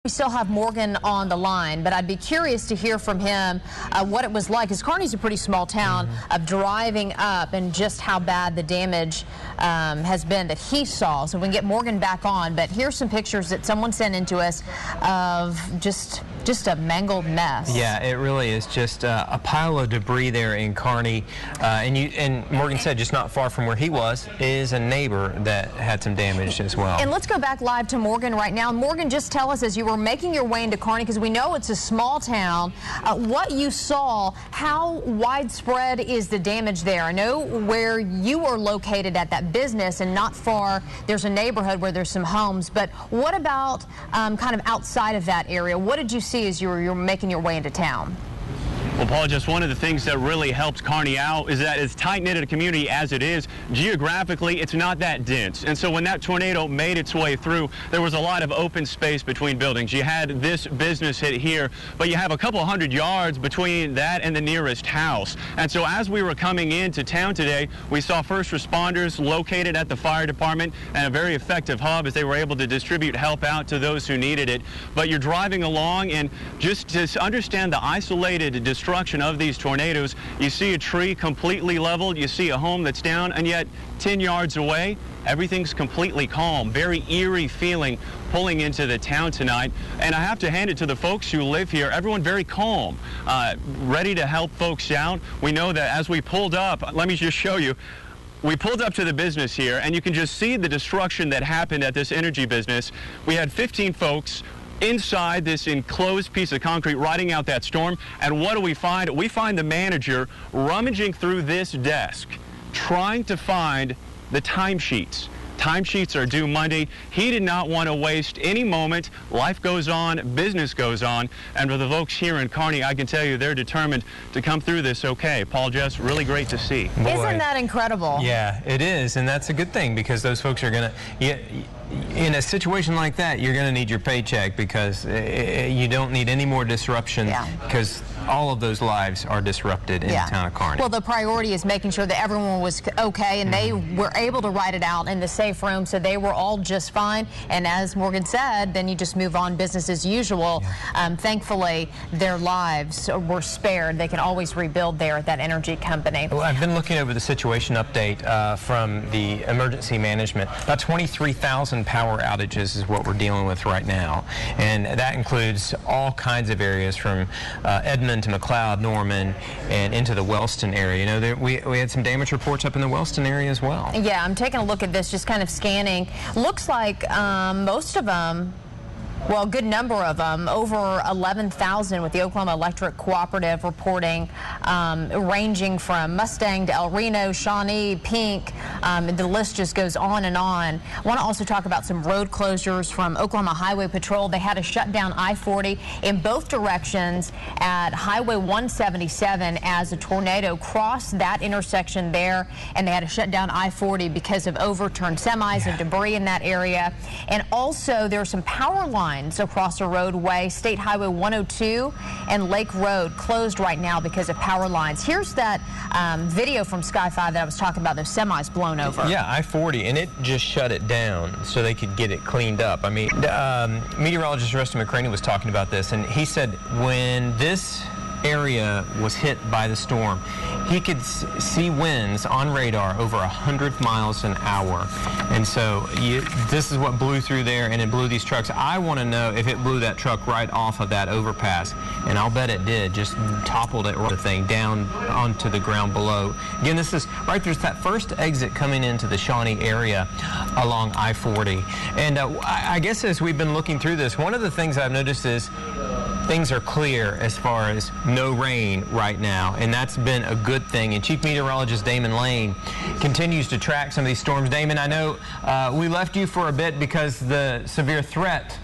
We still have Morgan on the line, but I'd be curious to hear from him what it was like, because Carney's a pretty small town, of driving up and just how bad the damage has been that he saw. So we can get Morgan back on, but here's some pictures that someone sent in to us of just a mangled mess. Yeah, it really is just a pile of debris there in Carney. And Morgan said just not far from where he was is a neighbor that had some damage as well. And let's go back live to Morgan right now. Morgan, just tell us, as you were making your way into Carney, because we know it's a small town, what you saw, how widespread is the damage there? I know where you are located at that business, and not far there's a neighborhood where there's some homes, but what about kind of outside of that area? What did you see as you were making your way into town? Well, Paul, just one of the things that really helps Carney out is that as tight-knit a community as it is, geographically, it's not that dense. And so when that tornado made its way through, there was a lot of open space between buildings. You had this business hit here, but you have a couple hundred yards between that and the nearest house. And so as we were coming into town today, we saw first responders located at the fire department and a very effective hub as they were able to distribute help out to those who needed it. But you're driving along, and just to understand the isolated destruction of these tornadoes, you see a tree completely leveled, you see a home that's down, and yet 10 yards away, everything's completely calm. Very eerie feeling pulling into the town tonight. And I have to hand it to the folks who live here. Everyone very calm, ready to help folks out. We know that as we pulled up, let me just show you. We pulled up to the business here, and you can just see the destruction that happened at this energy business. We had 15 folks inside this enclosed piece of concrete riding out that storm, and what do we find? We find the manager rummaging through this desk, trying to find the timesheets. Timesheets are due Monday. He did not want to waste any moment. Life goes on, business goes on, and for the folks here in Carney, I can tell you they're determined to come through this okay. Paul, Jess, really great to see. Boy, isn't that incredible? Yeah, it is, and that's a good thing, because those folks are going to, in a situation like that, you're going to need your paycheck, because you don't need any more disruption, because all of those lives are disrupted in the town of Carney. Well, the priority is making sure that everyone was okay, and they were able to ride it out in the safe room, so they were all just fine. And as Morgan said, then you just move on, business as usual. Thankfully, their lives were spared. They can always rebuild there at that energy company. Well, I've been looking over the situation update from the emergency management. About 23,000 power outages is what we're dealing with right now, and that includes all kinds of areas from Edmond to McLeod, Norman, and into the Wellston area. You know, we had some damage reports up in the Wellston area as well. Yeah, I'm taking a look at this, just kind of scanning. Looks like most of them, well, a good number of them, over 11,000 with the Oklahoma Electric Cooperative reporting, ranging from Mustang to El Reno, Shawnee, Pink, the list just goes on and on. I want to also talk about some road closures from Oklahoma Highway Patrol. They had to shut down I-40 in both directions at Highway 177 as a tornado crossed that intersection there, and they had to shut down I-40 because of overturned semis and debris in that area. And also there are some power lines across the roadway. State Highway 102 and Lake Road closed right now because of power lines. Here's that video from Sky 5 that I was talking about, those semis blown over. Yeah, I-40, and it just shut it down so they could get it cleaned up. I mean, meteorologist Rusty McCraney was talking about this, and he said when this area was hit by the storm, he could see winds on radar over 100 miles an hour. And so this is what blew through there, and it blew these trucks. I want to know if it blew that truck right off of that overpass, and I'll bet it did. Just toppled it, the thing down onto the ground below. Again, this is right there's that first exit coming into the Shawnee area along I-40. And I guess as we've been looking through this, one of the things I've noticed is things are clear as far as no rain right now, and that's been a good thing. And Chief Meteorologist Damon Lane continues to track some of these storms. Damon, I know we left you for a bit because the severe threat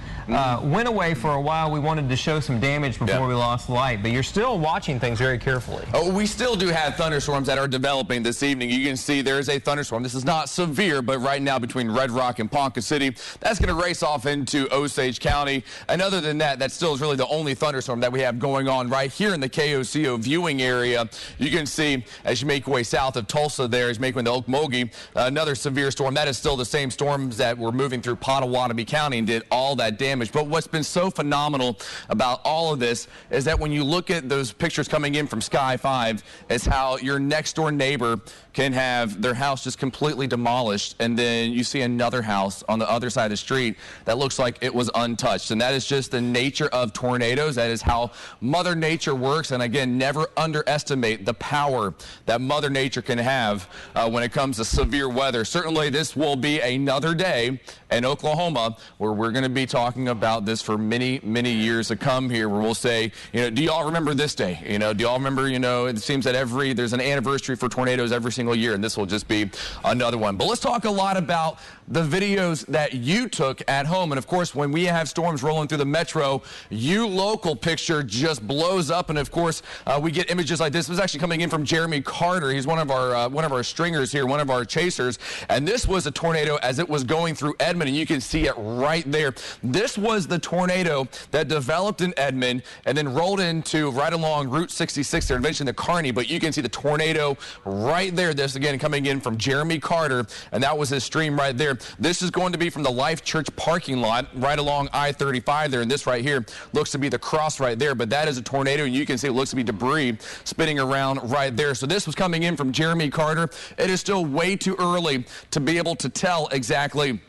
went away for a while. We wanted to show some damage before we lost light, but you're still watching things very carefully. Oh, we still do have thunderstorms that are developing this evening. You can see there is a thunderstorm. This is not severe, but right now between Red Rock and Ponca City, that's going to race off into Osage County. And other than that, that still is really the only thunderstorm that we have going on right here in the KOCO viewing area. You can see as you make your way south of Tulsa there, as you make your way into Okmulgee, another severe storm. That is still the same storms that were moving through Pottawatomie County and did all that damage damage. But what's been so phenomenal about all of this is that when you look at those pictures coming in from Sky 5, is how your next door neighbor can have their house just completely demolished, and then you see another house on the other side of the street that looks like it was untouched. And that is just the nature of tornadoes. That is how Mother Nature works. And again, never underestimate the power that Mother Nature can have when it comes to severe weather. Certainly this will be another day in Oklahoma where we're going to be talking about this for many, many years to come here, where we'll say, do y'all remember this day? Do y'all remember, it seems that there's an anniversary for tornadoes every single year, and this will just be another one. But let's talk a lot about the videos that you took at home. And of course, when we have storms rolling through the metro, local picture just blows up. And of course, we get images like this. This was actually coming in from Jeremy Carter. He's one of our stringers here, one of our chasers. And this was a tornado as it was going through Edmond, and you can see it right there. This was the tornado that developed in Edmond and then rolled into right along Route 66 there, eventually the Carney. But you can see the tornado right there. This again coming in from Jeremy Carter, and that was his stream right there. This is going to be from the Life Church parking lot right along I-35 there, and this right here looks to be the cross right there, but that is a tornado, and you can see it looks to be debris spinning around right there. So this was coming in from Jeremy Carter. It is still way too early to be able to tell exactly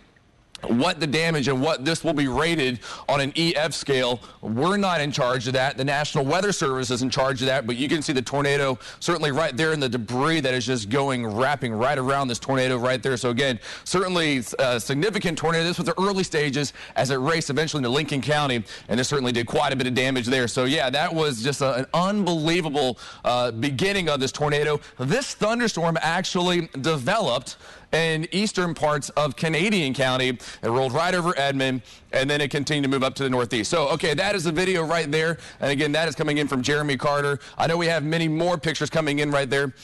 what the damage and what this will be rated on an EF scale. We're not in charge of that. The National Weather Service is in charge of that, but you can see the tornado certainly right there in the debris that is just wrapping right around this tornado right there. So again, certainly a significant tornado. This was the early stages as it raced eventually into Lincoln County, and this certainly did quite a bit of damage there. So yeah, that was just an unbelievable beginning of this tornado. This thunderstorm actually developed in eastern parts of Canadian County. It rolled right over Edmond, and then it continued to move up to the northeast. So, okay, that is the video right there. And again, that is coming in from Jeremy Carter. I know we have many more pictures coming in right there.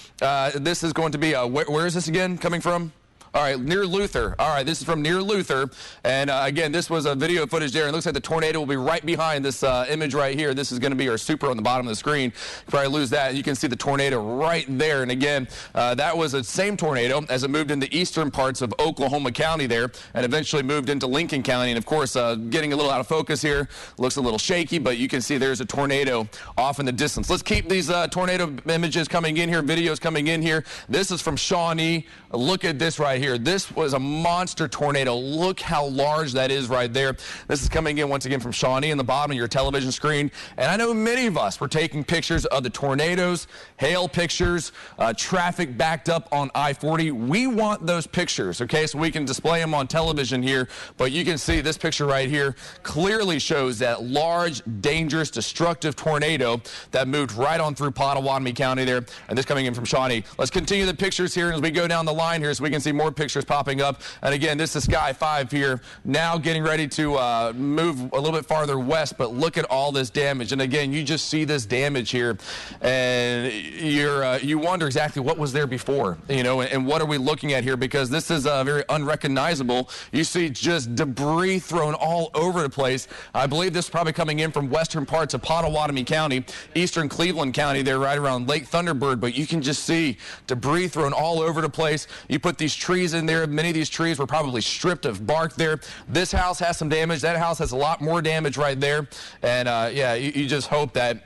This is going to be, where is this again coming from? All right, near Luther. All right, this is from near Luther. And again, this was a video footage there. It looks like the tornado will be right behind this image right here. This is going to be our super on the bottom of the screen. You probably lose that. You can see the tornado right there. And again, that was the same tornado as it moved in the eastern parts of Oklahoma County there and eventually moved into Lincoln County. And of course, getting a little out of focus here. Looks a little shaky, but you can see there's a tornado off in the distance. Let's keep these tornado images coming in here, videos coming in here. This is from Shawnee. Look at this right here. This was a monster tornado. Look how large that is right there. This is coming in once again from Shawnee in the bottom of your television screen. And I know many of us were taking pictures of the tornadoes, hail pictures, traffic backed up on I-40. We want those pictures, okay, so we can display them on television here. But you can see this picture right here clearly shows that large, dangerous, destructive tornado that moved right on through Pottawatomie County there. And this coming in from Shawnee. Let's continue the pictures here as we go down the line here so we can see more pictures popping up. And again, this is Sky 5 here, now getting ready to move a little bit farther west, but look at all this damage. And again, you just see this damage here, and you wonder exactly what was there before, and what are we looking at here, because this is very unrecognizable. You see just debris thrown all over the place. I believe this is probably coming in from western parts of Pottawatomie County, eastern Cleveland County there, right around Lake Thunderbird, but you can just see debris thrown all over the place. You put these trees in there. Many of these trees were probably stripped of bark there. This house has some damage. That house has a lot more damage right there. And yeah, you just hope that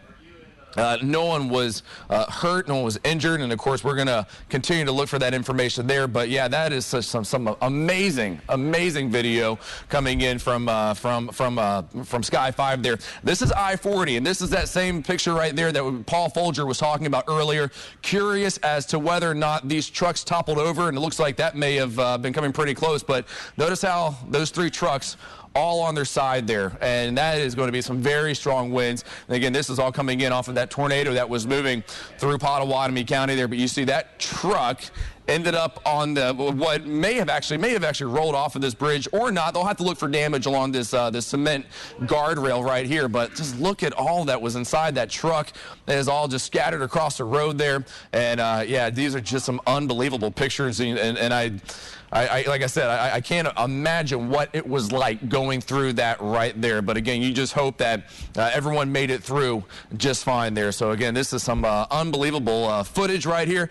no one was hurt, no one was injured, and of course we're going to continue to look for that information there. But yeah, that is some amazing video coming in from Sky 5 there. This is I-40, and this is that same picture right there that Paul Folger was talking about earlier. Curious as to whether or not these trucks toppled over, and it looks like that may have been coming pretty close. But notice how those three trucks all on their side there, and that is going to be some very strong winds. And again, this is all coming in off of that tornado that was moving through Pottawatomie County there. But you see that truck ended up on what may have actually rolled off of this bridge or not. They'll have to look for damage along this cement guardrail right here. But just look at all that was inside that truck. It is all just scattered across the road there. And yeah, these are just some unbelievable pictures. And I like I said, I can't imagine what it was like going through that right there. But again, you just hope that everyone made it through just fine there. So again, this is some unbelievable footage right here.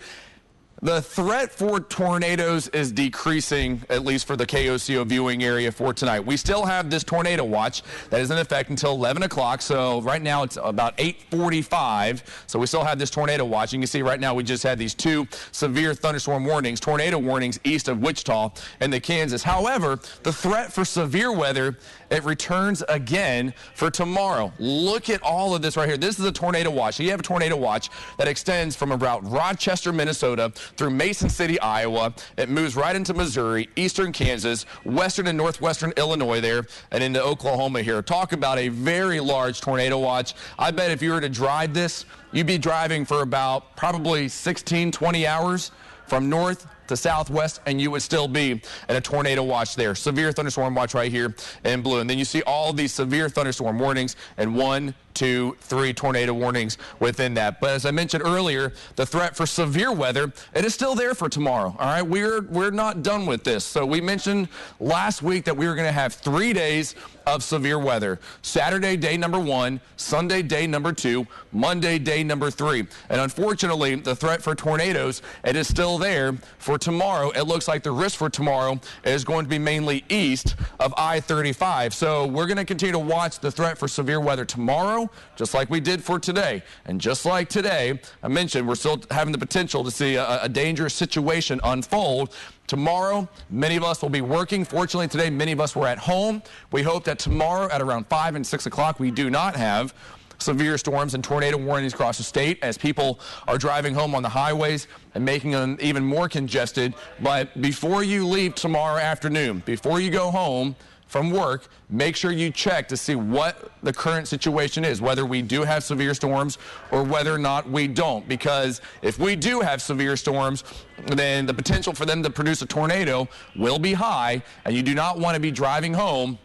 The threat for tornadoes is decreasing, at least for the KOCO viewing area for tonight. We still have this tornado watch that is in effect until 11 o'clock. So right now it's about 8:45. So we still have this tornado watch. You can see right now we just had these two severe thunderstorm warnings, tornado warnings east of Wichita and the Kansas. However, the threat for severe weather, it returns again for tomorrow. Look at all of this right here. This is a tornado watch. So you have a tornado watch that extends from about Rochester, Minnesota, through Mason City, Iowa. It moves right into Missouri, eastern Kansas, western and northwestern Illinois there, and into Oklahoma here. Talk about a very large tornado watch. I bet if you were to drive this, you'd be driving for about probably 16, 20 hours from north to southwest, and you would still be in a tornado watch there. Severe thunderstorm watch right here in blue. And then you see all these severe thunderstorm warnings and 1, 2, 3 tornado warnings within that. But as I mentioned earlier, the threat for severe weather, it is still there for tomorrow. All right, we're not done with this. So we mentioned last week that we were going to have 3 days of severe weather. Saturday, day number 1, Sunday, day number 2, Monday, day number 3. And unfortunately, the threat for tornadoes, it is still there for tomorrow. It looks like the risk for tomorrow is going to be mainly east of I-35. So we're going to continue to watch the threat for severe weather tomorrow, just like we did for today. And just like today, I mentioned we're still having the potential to see a dangerous situation unfold. Tomorrow, many of us will be working. Fortunately, today, many of us were at home. We hope that tomorrow at around 5 and 6 o'clock, we do not have severe storms and tornado warnings across the state as people are driving home on the highways and making them even more congested. But before you leave tomorrow afternoon, before you go home from work, make sure you check to see what the current situation is, whether we do have severe storms or whether or not we don't. Because if we do have severe storms, then the potential for them to produce a tornado will be high, and you do not want to be driving home.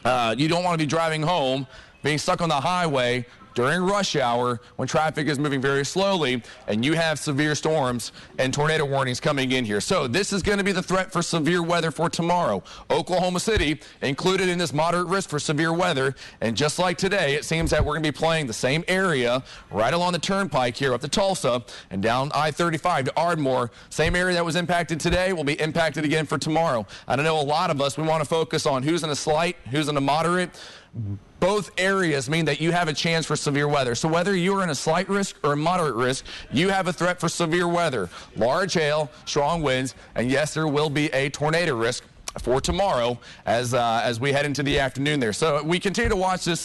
You don't want to be driving home being stuck on the highway during rush hour when traffic is moving very slowly and you have severe storms and tornado warnings coming in here. So this is going to be the threat for severe weather for tomorrow. Oklahoma City included in this moderate risk for severe weather. And just like today, it seems that we're going to be playing the same area right along the turnpike here up to Tulsa and down I-35 to Ardmore. Same area that was impacted today will be impacted again for tomorrow. I know a lot of us, we want to focus on who's in a slight, who's in a moderate. Both areas mean that you have a chance for severe weather. So whether you're in a slight risk or a moderate risk, you have a threat for severe weather. Large hail, strong winds, and yes, there will be a tornado risk for tomorrow as we head into the afternoon there. So we continue to watch this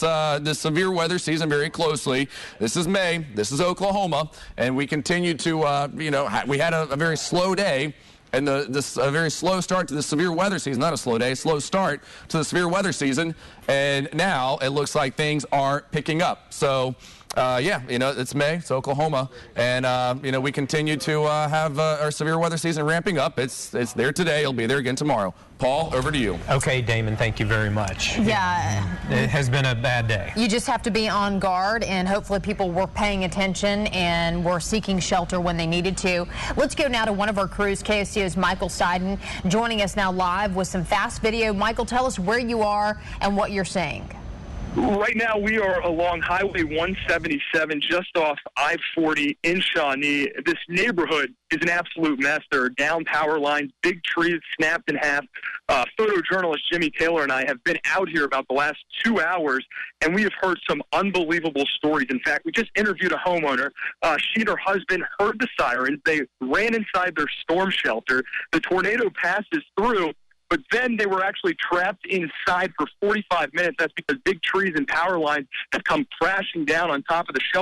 severe weather season very closely. This is May. This is Oklahoma. And we continue to, we had a very slow day. And a very slow start to the severe weather season, not a slow day, slow start to the severe weather season. And now it looks like things are picking up. So, it's May, it's Oklahoma. And, we continue to have our severe weather season ramping up. It's there today. It'll be there again tomorrow. Paul, over to you. Okay, Damon, thank you very much. Yeah. It has been a bad day. You just have to be on guard, and hopefully people were paying attention and were seeking shelter when they needed to. Let's go now to one of our crews, KOCO's Michael Seiden, joining us now live with some fast video. Michael, tell us where you are and what you're seeing. Right now, we are along Highway 177, just off I-40 in Shawnee. This neighborhood is an absolute mess. There are down power lines, big trees snapped in half. Photojournalist Jimmy Taylor and I have been out here about the last 2 hours, and we have heard some unbelievable stories. In fact, we just interviewed a homeowner. She and her husband heard the sirens. They ran inside their storm shelter. The tornado passes through, but then they were actually trapped inside for 45 minutes. That's because big trees and power lines have come crashing down on top of the shelter.